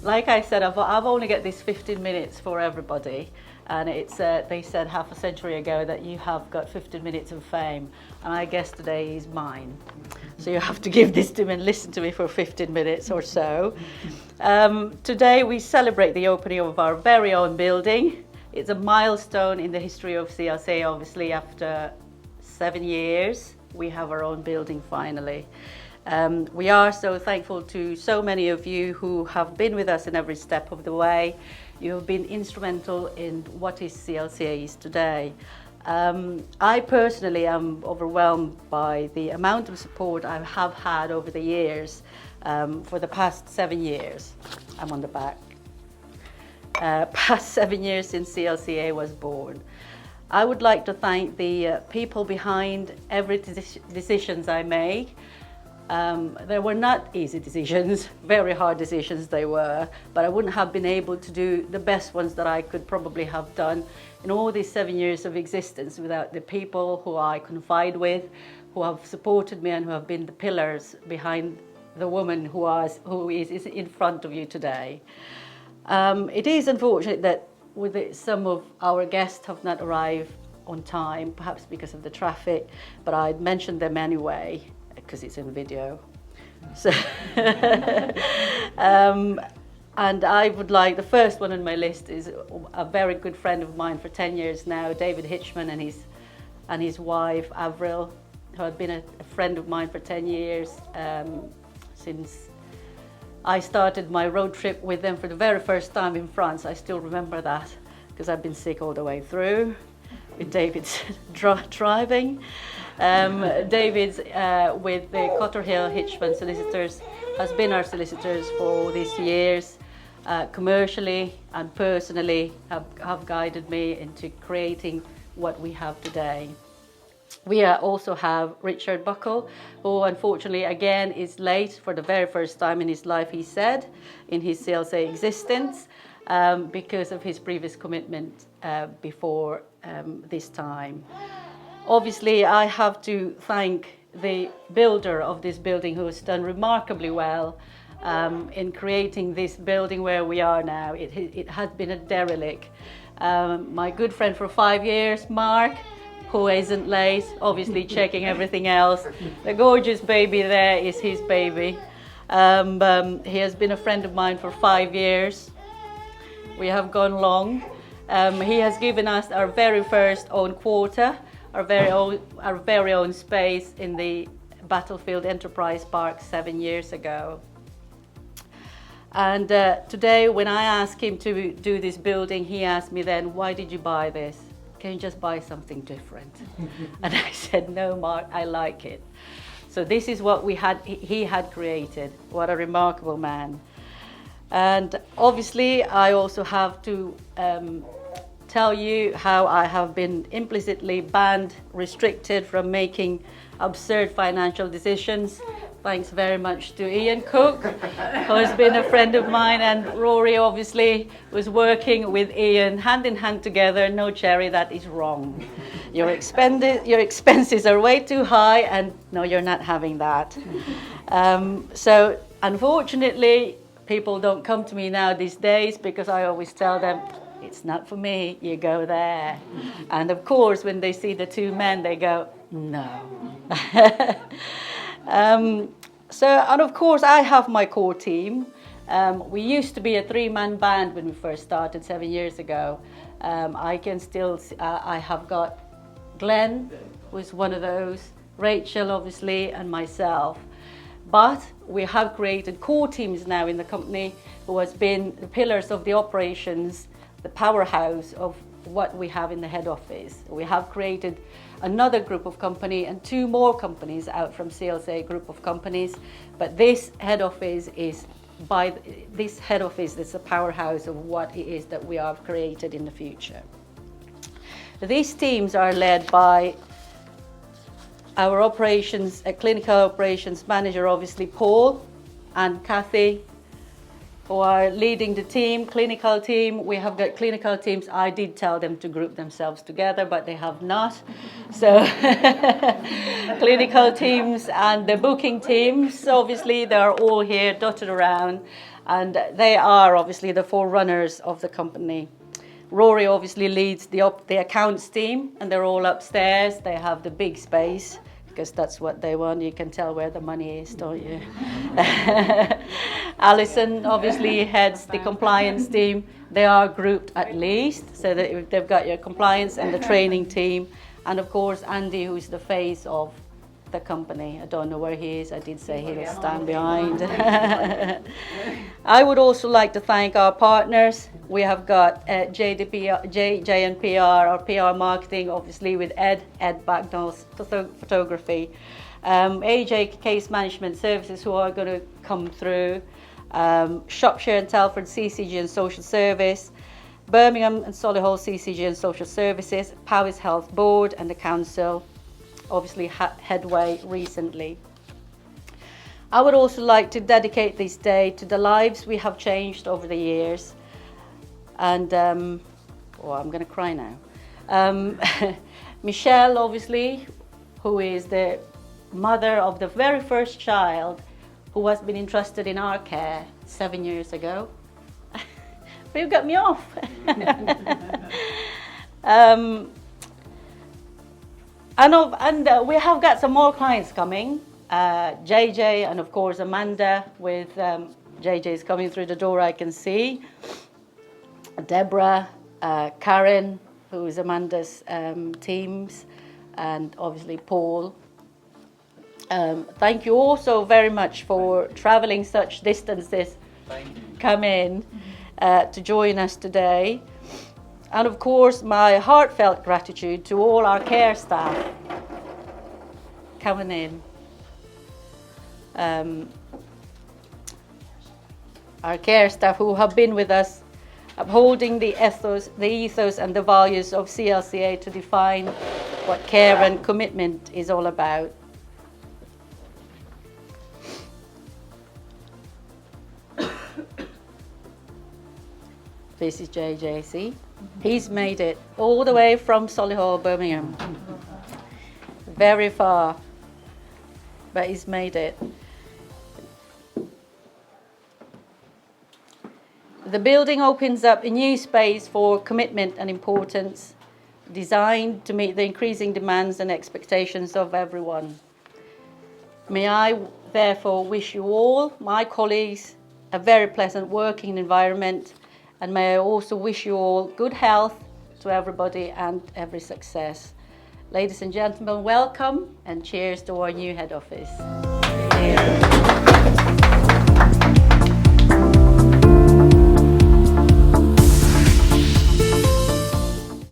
like I said, I've only got this 15 minutes for everybody. And it's they said half a century ago that you have got 15 minutes of fame. And I guess today is mine. So you have to give this to me and listen to me for 15 minutes or so. Today we celebrate the opening of our very own building. It's a milestone in the history of CLCA, obviously. After 7 years, we have our own building finally. We are so thankful to so many of you who have been with us in every step of the way. You have been instrumental in what is CLCA is today. I personally am overwhelmed by the amount of support I have had over the years for the past 7 years. I'm on the back. Past 7 years since CLCA was born. I would like to thank the people behind every decisions I make. They were not easy decisions, very hard decisions they were, but I wouldn't have been able to do the best ones that I could probably have done in all these 7 years of existence without the people who I confide with, who have supported me and who have been the pillars behind the woman who is in front of you today. It is unfortunate that some of our guests have not arrived on time, perhaps because of the traffic, but I'd mention them anyway, because it's in video. So, and I would like, the first one on my list is a very good friend of mine for 10 years now, David Hitchman and his wife, Avril, who had been a friend of mine for 10 years, since I started my road trip with them for the very first time in France. I still remember that, because I've been sick all the way through with David's driving. David's with the Cotterhill Hitchman solicitors has been our solicitors for all these years, commercially and personally have guided me into creating what we have today. We also have Richard Buckle, who unfortunately again is late for the very first time in his life, he said, in his CLCA existence, because of his previous commitment before this time. Obviously, I have to thank the builder of this building, who has done remarkably well in creating this building where we are now. It has been a derelict. My good friend for 5 years, Mark, who isn't late, obviously checking everything else. The gorgeous baby there is his baby. He has been a friend of mine for 5 years. We have gone long. He has given us our very first own quarter, our very own space in the Battlefield Enterprise Park 7 years ago. And today, when I asked him to do this building, he asked me then, why did you buy this? Can you just buy something different? And I said, no, Mark, I like it. So this is what he had created. What a remarkable man. And obviously, I also have to tell you how I have been implicitly banned, restricted from making absurd financial decisions. Thanks very much to Ian Cook, who has been a friend of mine, and Rory obviously was working with Ian hand in hand together. No, Cherry, that is wrong. Your expenses are way too high, and no, you're not having that. So unfortunately, people don't come to me now these days, because I always tell them, it's not for me, you go there. And of course, when they see the two men, they go, no. And of course, I have my core team. We used to be a 3-man band when we first started 7 years ago. I have got Glenn, who is one of those, Rachel, obviously, and myself. But we have created core teams now in the company who has been the pillars of the operations, the powerhouse of what we have in the head office. We have created another group of company and 2 more companies out from CLCA group of companies. But this head office is the powerhouse of what it is that we have created in the future. These teams are led by our operations, clinical operations manager, obviously Paul and Kathy, who are leading the team, clinical team. We have got clinical teams. I did tell them to group themselves together, but they have not. So clinical teams and the booking teams, obviously they are all here dotted around. And they are obviously the forerunners of the company. Rory obviously leads the accounts team, and they're all upstairs. They have the big space because that's what they want. You can tell where the money is, don't you? Alison obviously heads the compliance team. They are grouped at least, so that they've got your compliance and the training team. And of course, Andy, who's the face of the company. I don't know where he is. I did say he'll stand behind. I would also like to thank our partners. We have got JNPR, our PR marketing, obviously with Ed Bagnall's photography. AJ Case Management Services, who are going to come through. Shropshire and Telford CCG and Social Service. Birmingham and Solihull CCG and Social Services. Powys Health Board and the Council. Obviously Headway recently. I would also like to dedicate this day to the lives we have changed over the years. And, I'm going to cry now. Michelle, obviously, who is the mother of the very first child who has been entrusted in our care 7 years ago. But you got me off. And we have got some more clients coming. JJ and of course Amanda with JJ is coming through the door, I can see. Deborah, Karen, who is Amanda's teams, and obviously Paul. Thank you all so very much for travelling such distances, come in to join us today. And of course, my heartfelt gratitude to all our care staff coming in. Our care staff who have been with us, upholding the ethos and the values of CLCA to define what care and commitment is all about. This is JJC. He's made it all the way from Solihull, Birmingham. Very far, but he's made it. The building opens up a new space for commitment and importance, designed to meet the increasing demands and expectations of everyone. May I therefore wish you all, my colleagues, a very pleasant working environment, and may I also wish you all good health to everybody and every success. Ladies and gentlemen, welcome and cheers to our new head office.